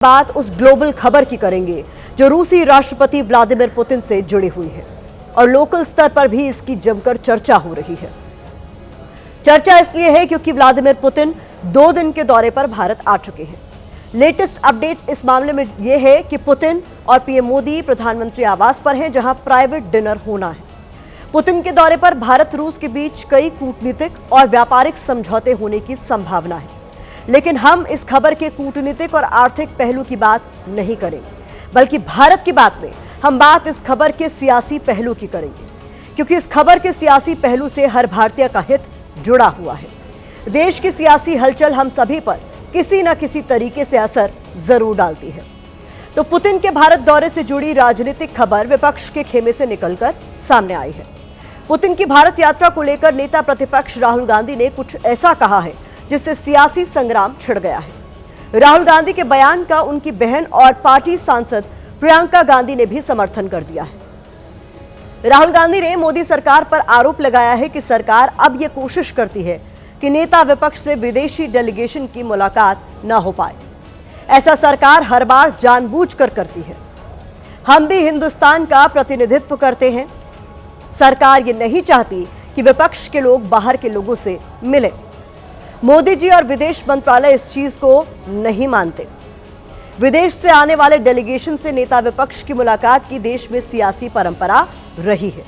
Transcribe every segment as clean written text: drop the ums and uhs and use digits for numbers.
बात उस ग्लोबल खबर की करेंगे जो रूसी राष्ट्रपति व्लादिमीर पुतिन से जुड़ी हुई है और लोकल स्तर पर भी इसकी जमकर चर्चा हो रही है। चर्चा इसलिए है क्योंकि व्लादिमीर पुतिन 2 दिन के दौरे पर भारत आ चुके हैं। लेटेस्ट अपडेट इस मामले में यह है कि पुतिन और पीएम मोदी प्रधानमंत्री आवास पर हैं, जहां प्राइवेट डिनर होना है। पुतिन के दौरे पर भारत रूस के बीच कई कूटनीतिक और व्यापारिक समझौते होने की संभावना है, लेकिन हम इस खबर के कूटनीतिक और आर्थिक पहलू की बात नहीं करेंगे, बल्कि भारत की बात में हम बात इस खबर के सियासी पहलू की करेंगे, क्योंकि इस खबर के सियासी पहलू से हर भारतीय का हित जुड़ा हुआ है। देश की सियासी हलचल हम सभी पर किसी न किसी तरीके से असर जरूर डालती है। तो पुतिन के भारत दौरे से जुड़ी राजनीतिक खबर विपक्ष के खेमे से निकलकर सामने आई है। पुतिन की भारत यात्रा को लेकर नेता प्रतिपक्ष राहुल गांधी ने कुछ ऐसा कहा है जिससे सियासी संग्राम छिड़ गया है। राहुल गांधी के बयान का उनकी बहन और पार्टी सांसद प्रियंका गांधी ने भी समर्थन कर दिया है। राहुल गांधी ने मोदी सरकार पर आरोप लगाया है कि सरकार अब यह कोशिश करती है कि नेता विपक्ष से विदेशी डेलीगेशन की मुलाकात न हो पाए। ऐसा सरकार हर बार जानबूझकर करती है। हम भी हिंदुस्तान का प्रतिनिधित्व करते हैं। सरकार ये नहीं चाहती कि विपक्ष के लोग बाहर के लोगों से मिले। मोदी जी और विदेश मंत्रालय इस चीज को नहीं मानते। विदेश से आने वाले डेलीगेशन से नेता विपक्ष की मुलाकात की देश में सियासी परंपरा रही है।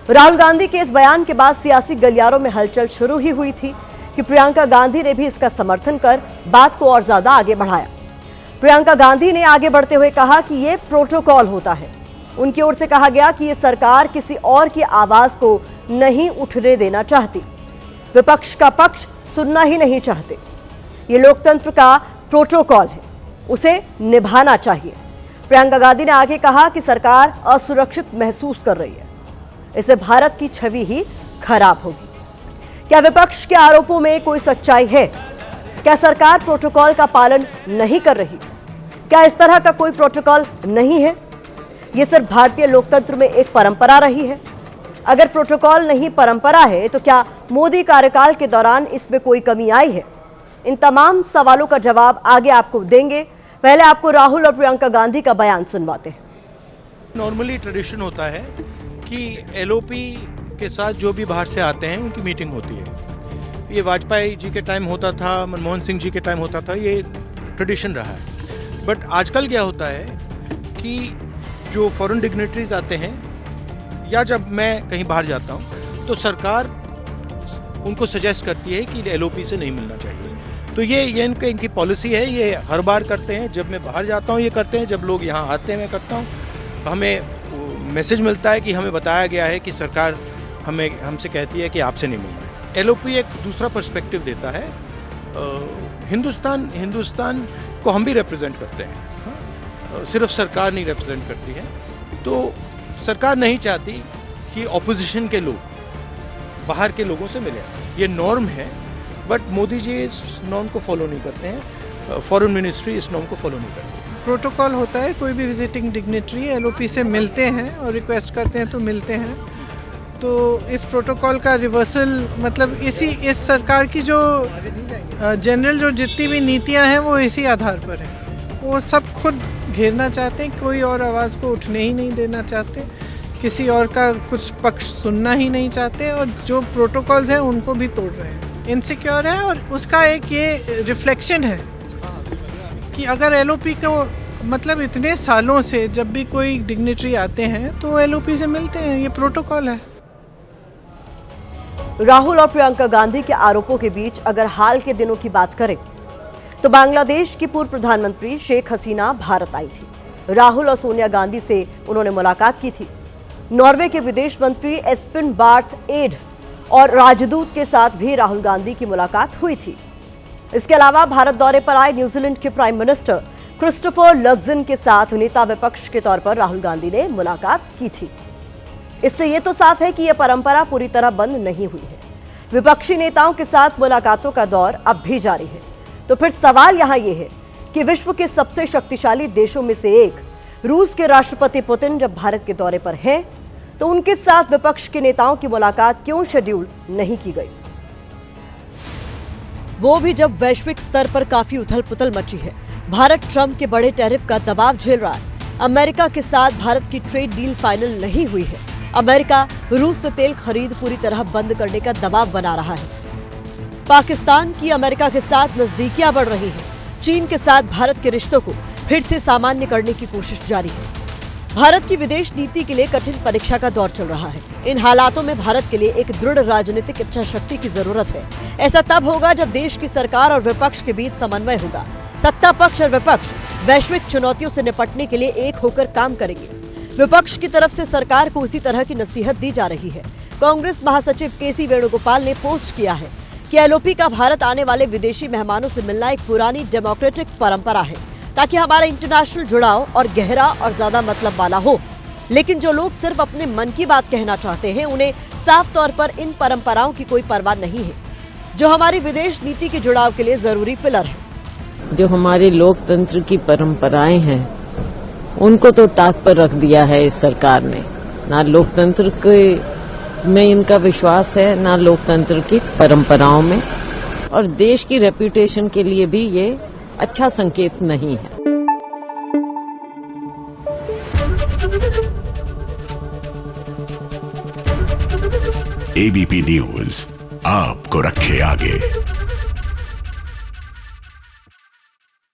राहुल गांधी के इस बयान के बाद सियासी गलियारों में हलचल शुरू ही हुई थी कि प्रियंका गांधी ने भी इसका समर्थन कर बात को और ज्यादा आगे बढ़ाया। प्रियंका गांधी ने आगे बढ़ते हुए कहा कि यह प्रोटोकॉल होता है। उनकी ओर से कहा गया कि यह सरकार किसी और की आवाज को नहीं उठने देना चाहती, विपक्ष का पक्ष सुनना ही नहीं चाहते। ये लोकतंत्र का प्रोटोकॉल है, उसे निभाना चाहिए। प्रियंका गांधी ने आगे कहा कि सरकार असुरक्षित महसूस कर रही है, इससे भारत की छवि ही खराब होगी। क्या विपक्ष के आरोपों में कोई सच्चाई है? क्या सरकार प्रोटोकॉल का पालन नहीं कर रही? क्या इस तरह का कोई प्रोटोकॉल नहीं है? यह सिर्फ भारतीय लोकतंत्र में एक परंपरा रही है। अगर प्रोटोकॉल नहीं परंपरा है तो क्या मोदी कार्यकाल के दौरान इसमें कोई कमी आई है? इन तमाम सवालों का जवाब आगे आपको देंगे। पहले आपको राहुल और प्रियंका गांधी का बयान सुनवाते हैं। नॉर्मली ट्रेडिशन होता है कि एलओपी के साथ जो भी बाहर से आते हैं उनकी मीटिंग होती है। ये वाजपेयी जी के टाइम होता था, मनमोहन सिंह जी के टाइम होता था, ये ट्रेडिशन रहा है। बट आजकल क्या होता है कि जो फॉरेन डिग्नेटरीज आते हैं या जब मैं कहीं बाहर जाता हूँ तो सरकार उनको सजेस्ट करती है कि एलओपी से नहीं मिलना चाहिए। तो ये इनकी पॉलिसी है। ये हर बार करते हैं। जब मैं बाहर जाता हूँ ये करते हैं, जब लोग यहाँ आते हैं मैं करता हूँ। हमें मैसेज मिलता है कि हमें बताया गया है कि सरकार हमसे कहती है कि आपसे नहीं मिलना है। एलओपी एक दूसरा पर्सपेक्टिव देता है। हिंदुस्तान को हम भी रिप्रेजेंट करते हैं, सिर्फ सरकार नहीं रिप्रेजेंट करती है। तो सरकार नहीं चाहती कि ऑपोजिशन के लोग बाहर के लोगों से मिले। ये नॉर्म है, बट मोदी जी इस नॉर्म को फॉलो नहीं करते हैं। फॉरेन मिनिस्ट्री इस नॉर्म को फॉलो नहीं करती। प्रोटोकॉल होता है, कोई भी विजिटिंग डिग्नेटरी एलओपी से मिलते हैं और रिक्वेस्ट करते हैं तो मिलते हैं। तो इस प्रोटोकॉल का रिवर्सल मतलब इस सरकार की जो जनरल जो जितनी भी नीतियां हैं वो इसी आधार पर है। वो सब खुद घेरना चाहते हैं, कोई और आवाज़ को उठने ही नहीं देना चाहते, किसी और का कुछ पक्ष सुनना ही नहीं चाहते, और जो प्रोटोकॉल्स हैं उनको भी तोड़ रहे हैं। इनसिक्योर है और उसका एक ये रिफ्लेक्शन है कि अगर एलओपी को मतलब इतने सालों से जब भी कोई डिग्नेटरी आते हैं तो एलओपी से मिलते हैं, ये प्रोटोकॉल है। राहुल और प्रियंका गांधी के आरोपों के बीच अगर हाल के दिनों की बात करें तो बांग्लादेश की पूर्व प्रधानमंत्री शेख हसीना भारत आई थी। राहुल और सोनिया गांधी से उन्होंने मुलाकात की थी। नॉर्वे के विदेश मंत्री एस्पिन बार्थ एड और राजदूत के साथ भी राहुल गांधी की मुलाकात हुई थी। इसके अलावा भारत दौरे पर आए न्यूजीलैंड के प्राइम मिनिस्टर क्रिस्टोफर लक्सन के साथ नेता विपक्ष के तौर पर राहुल गांधी ने मुलाकात की थी। इससे यह तो साफ है कि यह परंपरा पूरी तरह बंद नहीं हुई है। विपक्षी नेताओं के साथ मुलाकातों का दौर अब भी जारी है। तो फिर सवाल यहां यह है कि विश्व के सबसे शक्तिशाली देशों में से एक रूस के राष्ट्रपति पुतिन जब भारत के दौरे पर हैं, तो उनके साथ विपक्ष के नेताओं की मुलाकात क्यों शेड्यूल नहीं की गई? वो भी जब वैश्विक स्तर पर काफी उथल पुथल मची है। भारत ट्रंप के बड़े टैरिफ का दबाव झेल रहा है। अमेरिका के साथ भारत की ट्रेड डील फाइनल नहीं हुई है। अमेरिका रूस से तेल खरीद पूरी तरह बंद करने का दबाव बना रहा है। पाकिस्तान की अमेरिका के साथ नजदीकियां बढ़ रही हैं। चीन के साथ भारत के रिश्तों को फिर से सामान्य करने की कोशिश जारी है। भारत की विदेश नीति के लिए कठिन परीक्षा का दौर चल रहा है। इन हालातों में भारत के लिए एक दृढ़ राजनीतिक इच्छा शक्ति की जरूरत है। ऐसा तब होगा जब देश की सरकार और विपक्ष के बीच समन्वय होगा। सत्ता पक्ष और विपक्ष वैश्विक चुनौतियों से निपटने के लिए एक होकर काम करेंगे। विपक्ष की तरफ से सरकार को उसी तरह की नसीहत दी जा रही है। कांग्रेस महासचिव केसी वेणुगोपाल ने पोस्ट किया है कि एलओपी का भारत आने वाले विदेशी मेहमानों से मिलना एक पुरानी डेमोक्रेटिक परंपरा है, ताकि हमारा इंटरनेशनल जुड़ाव और गहरा और ज्यादा मतलब वाला हो। लेकिन जो लोग सिर्फ अपने मन की बात कहना चाहते हैं, उन्हें साफ तौर पर इन परंपराओं की कोई परवाह नहीं है, जो हमारी विदेश नीति के जुड़ाव के लिए जरूरी पिलर है। जो हमारे लोकतंत्र की परंपराएं हैं, उनको तो ताक पर रख दिया है इस सरकार ने। ना लोकतंत्र में इनका विश्वास है, ना लोकतंत्र की परंपराओं में, और देश की रेपुटेशन के लिए भी ये अच्छा संकेत नहीं है। एबीपी न्यूज आपको रखे आगे।